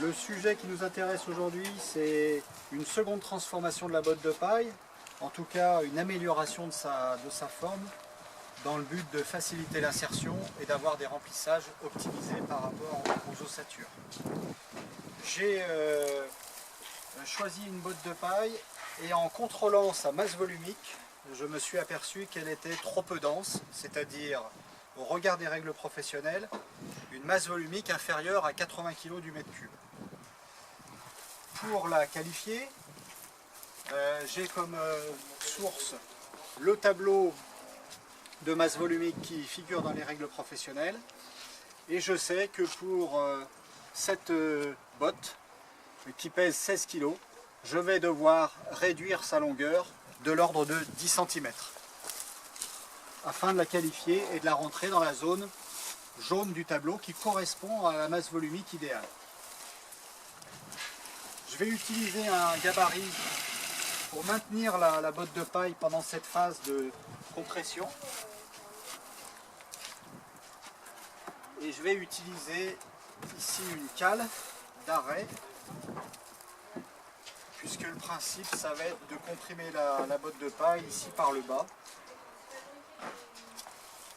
Le sujet qui nous intéresse aujourd'hui, c'est une seconde transformation de la botte de paille, en tout cas une amélioration de sa forme, dans le but de faciliter l'insertion et d'avoir des remplissages optimisés par rapport aux ossatures. J'ai choisi une botte de paille et en contrôlant sa masse volumique, je me suis aperçu qu'elle était trop peu dense, c'est-à-dire au regard des règles professionnelles, une masse volumique inférieure à 80 kg du mètre cube. Pour la qualifier, j'ai comme source le tableau de masse volumique qui figure dans les règles professionnelles, et je sais que pour cette botte qui pèse 16 kg, je vais devoir réduire sa longueur de l'ordre de 10 cm afin de la qualifier et de la rentrer dans la zone jaune du tableau qui correspond à la masse volumique idéale. Je vais utiliser un gabarit pour maintenir la botte de paille pendant cette phase de compression. Et je vais utiliser ici une cale d'arrêt, puisque le principe ça va être de comprimer la botte de paille ici par le bas.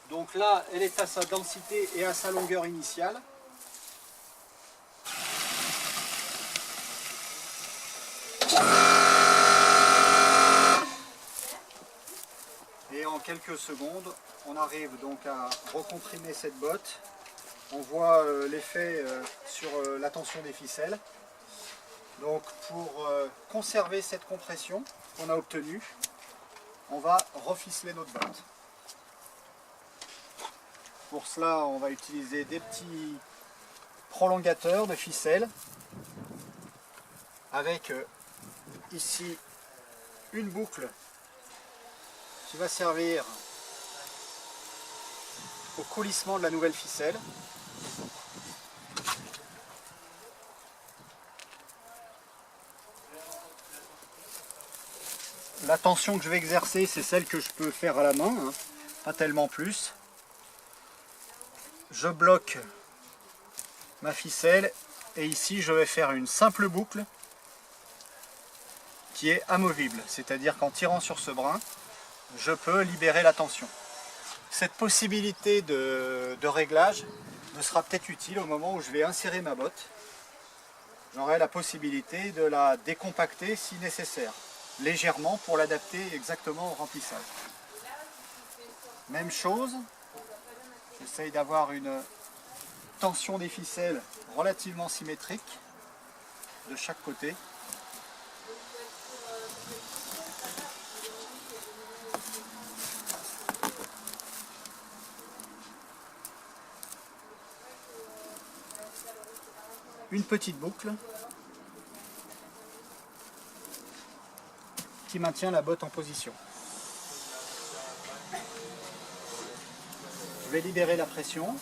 Donc là, elle est à sa densité et à sa longueur initiale. Et en quelques secondes, on arrive donc à recomprimer cette botte. On voit l'effet sur la tension des ficelles. Donc pour conserver cette compression qu'on a obtenue, on va reficeler notre botte. Pour cela, on va utiliser des petits prolongateurs de ficelle avec ici une boucle qui va servir au coulissement de la nouvelle ficelle. La tension que je vais exercer, c'est celle que je peux faire à la main, hein, pas tellement plus. Je bloque ma ficelle et ici je vais faire une simple boucle qui est amovible, c'est-à-dire qu'en tirant sur ce brin, je peux libérer la tension. Cette possibilité de réglage me sera peut-être utile au moment où je vais insérer ma botte. J'aurai la possibilité de la décompacter si nécessaire, légèrement pour l'adapter exactement au remplissage. Même chose, j'essaye d'avoir une tension des ficelles relativement symétrique de chaque côté. Une petite boucle qui maintient la botte en position. Je vais libérer la pression.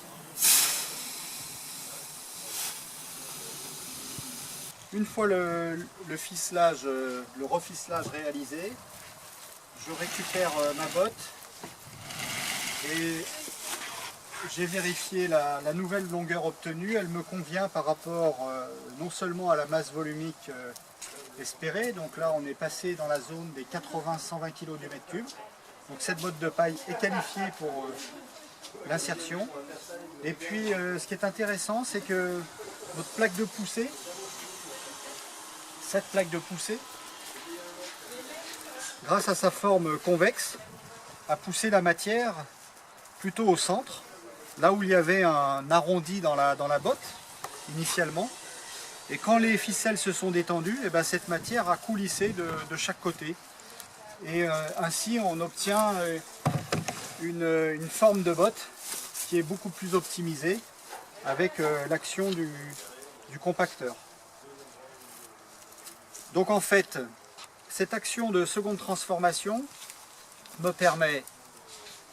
Une fois le ficelage, le reficelage réalisé, je récupère ma botte et j'ai vérifié la nouvelle longueur obtenue. Elle me convient par rapport non seulement à la masse volumique espérée, donc là on est passé dans la zone des 80-120 kg du mètre cube. Donc cette botte de paille est qualifiée pour l'insertion. Et puis ce qui est intéressant, c'est que notre plaque de poussée, cette plaque de poussée, grâce à sa forme convexe, a poussé la matière plutôt au centre, là où il y avait un arrondi dans la botte initialement. Et quand les ficelles se sont détendues, et bien cette matière a coulissé de chaque côté. Et ainsi on obtient une forme de botte qui est beaucoup plus optimisée avec l'action du compacteur. Donc en fait, cette action de seconde transformation me permet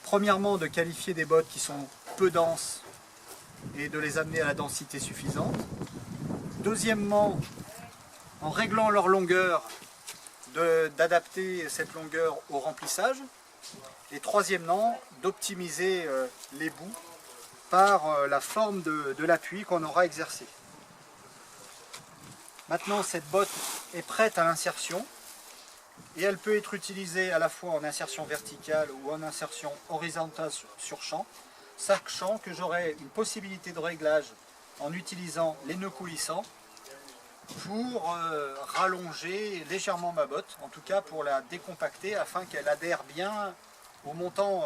premièrement de qualifier des bottes qui sont peu denses et de les amener à la densité suffisante. Deuxièmement, en réglant leur longueur, d'adapter cette longueur au remplissage. Et troisièmement, d'optimiser les bouts par la forme de l'appui qu'on aura exercé. Maintenant, cette botte est prête à l'insertion et elle peut être utilisée à la fois en insertion verticale ou en insertion horizontale sur champ, sachant que j'aurai une possibilité de réglage en utilisant les nœuds coulissants pour rallonger légèrement ma botte, en tout cas pour la décompacter afin qu'elle adhère bien aux montants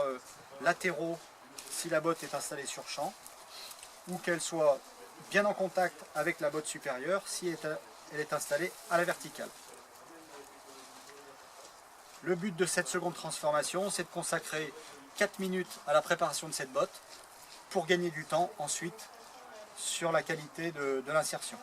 latéraux si la botte est installée sur champ, ou qu'elle soit bien en contact avec la botte supérieure si elle est installée à la verticale. Le but de cette seconde transformation, c'est de consacrer 4 minutes à la préparation de cette botte pour gagner du temps ensuite sur la qualité de l'insertion.